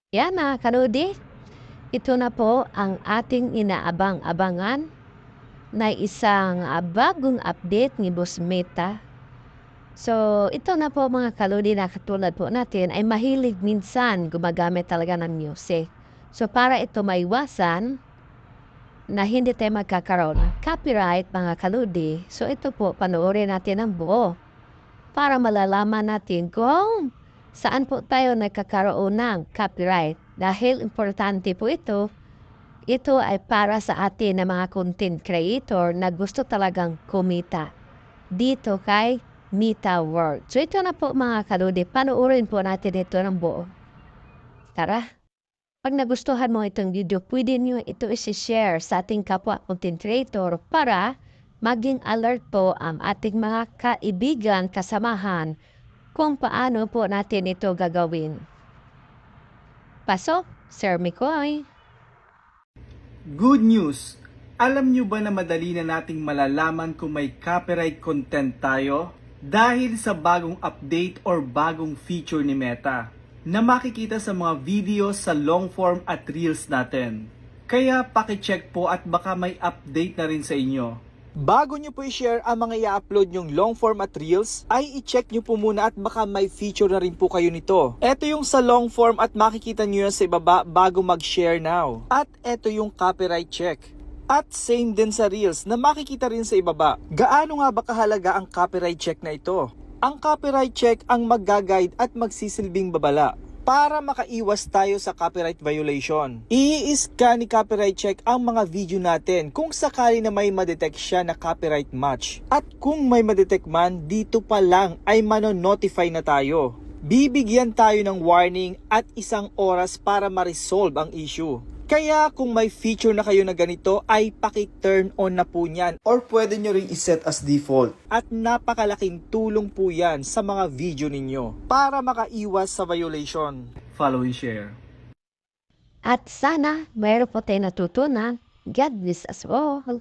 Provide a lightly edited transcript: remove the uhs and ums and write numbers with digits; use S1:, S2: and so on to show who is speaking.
S1: Yan mga kaludi, ito na po ang ating inaabang-abangan na isang bagong update ni Boss Meta. So, ito na po mga kaludi na katulad po natin ay mahilig minsan gumagamit talaga ng music. So, para ito maiwasan na hindi tayo magkakaroon ng copyright mga kaludi, so ito po panoorin natin ang buo para malalaman natin kung saan po tayo nagkakaroon ng copyright. Dahil importante po ito ay para sa atin na mga content creator na gusto talagang kumita dito kay Meta World. So ito na po mga kaludi, panoorin po natin ito ng buo. Tara! Pag nagustuhan mo itong video, pwede nyo ito isi-share sa ating kapwa content creator para maging alert po ang ating mga kaibigan, kasamahan kung paano po natin ito gagawin. Pasok, Sir Mikoy!
S2: Good news! Alam nyo ba na madali na nating malalaman kung may copyright content tayo? Dahil sa bagong update or bagong feature ni Meta na makikita sa mga videos sa long form at reels natin. Kaya pakicheck po at baka may update na rin sa inyo.
S3: Bago nyo po i-share ang mga i-upload nyong long form at reels, ay i-check nyo po muna at baka may feature na rin po kayo nito. Ito yung sa long form at makikita nyo yan sa ibaba bago mag-share now. At ito yung copyright check. At same din sa reels na makikita rin sa ibaba. Gaano nga ba kahalaga ang copyright check na ito? Ang copyright check ang mag-guide at magsisilbing babala para makaiwas tayo sa copyright violation. I-scan ni copyright check ang mga video natin kung sakali na may madetect siya na copyright match. At kung may madetect man, dito pa lang ay mano-notify na tayo. Bibigyan tayo ng warning at 1 oras para ma-resolve ang issue. Kaya kung may feature na kayo na ganito ay paki-turn on na po niyan or pwede nyo ring iset as default. At napakalaking tulong po yan sa mga video ninyo para makaiwas sa violation.
S2: Follow and share.
S1: At sana mayroon po tayo natutunan. God bless us all.